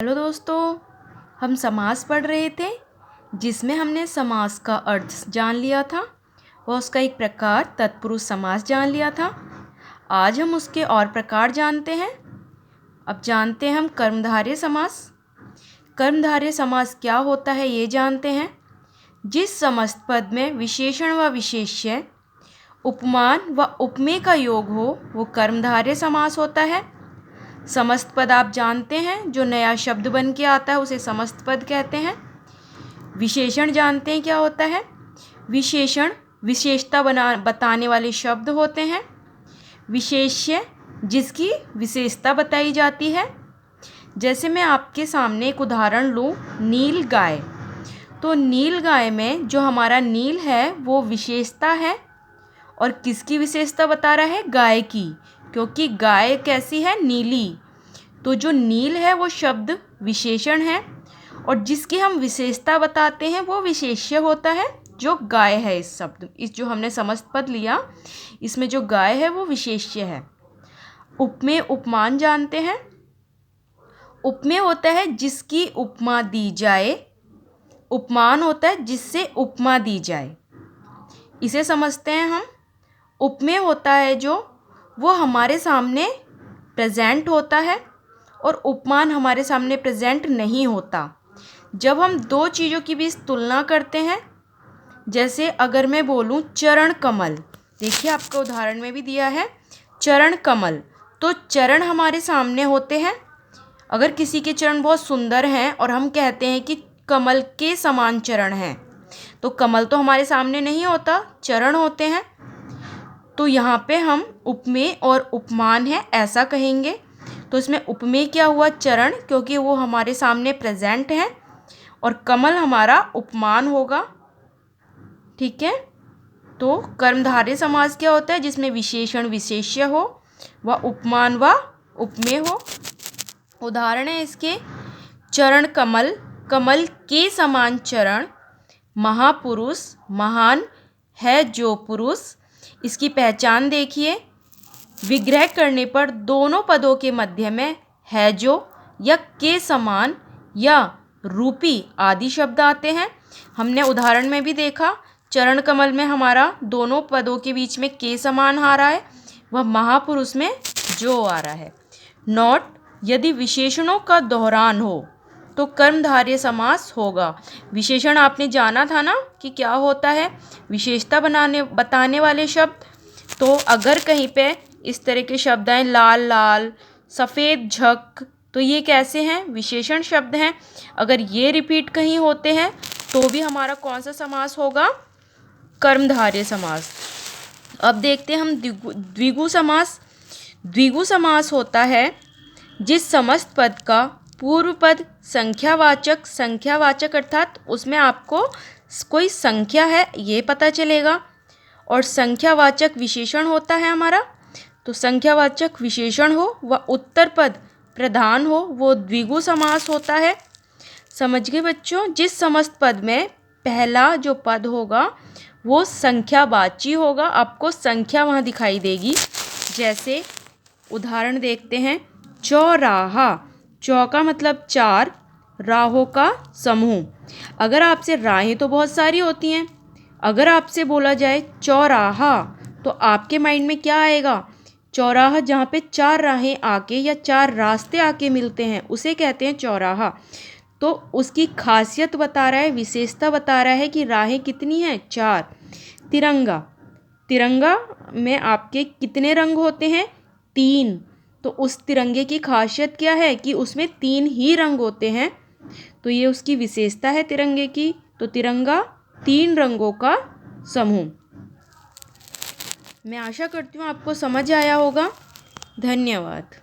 Hello दोस्तों, हम समास पढ़ रहे थे जिसमें हमने समास का अर्थ जान लिया था व उसका एक प्रकार तत्पुरुष समास जान लिया था। आज हम उसके और प्रकार जानते हैं। अब जानते हैं हम कर्मधारय समास। कर्मधारय समास क्या होता है ये जानते हैं। जिस समस्त पद में विशेषण व विशेष्य, उपमान व उपमेय का योग हो वो कर्मधारय समास होता है। समस्त पद आप जानते हैं, जो नया शब्द बन के आता है उसे समस्त पद कहते हैं। विशेषण जानते हैं क्या होता है। विशेषण विशेषता बताने वाले शब्द होते हैं। विशेष्य जिसकी विशेषता बताई जाती है। जैसे मैं आपके सामने एक उदाहरण लूँ, नील गाय। तो नील गाय में जो हमारा नील है वो विशेषता है और किसकी विशेषता बता रहा है, गाय की, क्योंकि गाय कैसी है, नीली। तो जो नील है वो शब्द विशेषण है और जिसकी हम विशेषता बताते हैं वो विशेष्य होता है, जो गाय है। इस शब्द इस जो हमने समस्त पद लिया इसमें जो गाय है वो विशेष्य है। उपमेय उपमान जानते हैं। उपमेय होता है जिसकी उपमा दी जाए, उपमान होता है जिससे उपमा दी जाए। इसे समझते हैं हम। उपमेय होता है जो वो हमारे सामने प्रेजेंट होता है और उपमान हमारे सामने प्रेजेंट नहीं होता। जब हम दो चीज़ों की बीच तुलना करते हैं, जैसे अगर मैं बोलूँ चरण कमल, देखिए आपका उदाहरण में भी दिया है चरण कमल। तो चरण हमारे सामने होते हैं। अगर किसी के चरण बहुत सुंदर हैं और हम कहते हैं कि कमल के समान चरण हैं, तो कमल तो हमारे सामने नहीं होता, चरण होते हैं। तो यहाँ पे हम उपमेय और उपमान है ऐसा कहेंगे। तो इसमें उपमेय क्या हुआ, चरण, क्योंकि वो हमारे सामने प्रेजेंट है, और कमल हमारा उपमान होगा। ठीक है। तो कर्मधारय समास क्या होता है, जिसमें विशेषण विशेष्य हो व उपमान व उपमेय हो। उदाहरण है इसके, चरण कमल, कमल के समान चरण, महापुरुष, महान है जो पुरुष। इसकी पहचान देखिए, विग्रह करने पर दोनों पदों के मध्य में है जो या के समान या रूपी आदि शब्द आते हैं। हमने उदाहरण में भी देखा, चरण कमल में हमारा दोनों पदों के बीच में के समान आ रहा है, वह महापुरुष में जो आ रहा है। नोट, यदि विशेषणों का दोहरान हो तो कर्मधारय समास होगा। विशेषण आपने जाना था ना कि क्या होता है, विशेषता बताने वाले शब्द। तो अगर कहीं पे इस तरह के शब्द हैं, लाल लाल, सफ़ेद झक, तो ये कैसे हैं, विशेषण शब्द हैं। अगर ये रिपीट कहीं होते हैं तो भी हमारा कौन सा समास होगा, कर्मधारय समास। अब देखते हैं हम द्विगु समास। द्विगु समास होता है जिस समस्त पद का पूर्व पद संख्यावाचक अर्थात उसमें आपको कोई संख्या है ये पता चलेगा, और संख्यावाचक विशेषण होता है हमारा। तो संख्यावाचक विशेषण हो व उत्तर पद प्रधान हो वो द्विगु समास होता है। समझ गए बच्चों। जिस समस्त पद में पहला जो पद होगा वो संख्यावाची होगा, आपको संख्या वहाँ दिखाई देगी। जैसे उदाहरण देखते हैं, चौराहा, चौ का मतलब चार, राहों का समूह। अगर आपसे राहें तो बहुत सारी होती हैं, अगर आपसे बोला जाए चौराहा तो आपके माइंड में क्या आएगा, चौराहा जहाँ पे चार राहें आके या चार रास्ते आके मिलते हैं उसे कहते हैं चौराहा। तो उसकी खासियत बता रहा है, विशेषता बता रहा है कि राहें कितनी हैं, चार। तिरंगा, तिरंगा में आपके कितने रंग होते हैं, तीन। तो उस तिरंगे की खासियत क्या है कि उसमें तीन ही रंग होते हैं, तो ये उसकी विशेषता है तिरंगे की। तो तिरंगा तीन रंगों का समूह। मैं आशा करती हूँ आपको समझ आया होगा। धन्यवाद।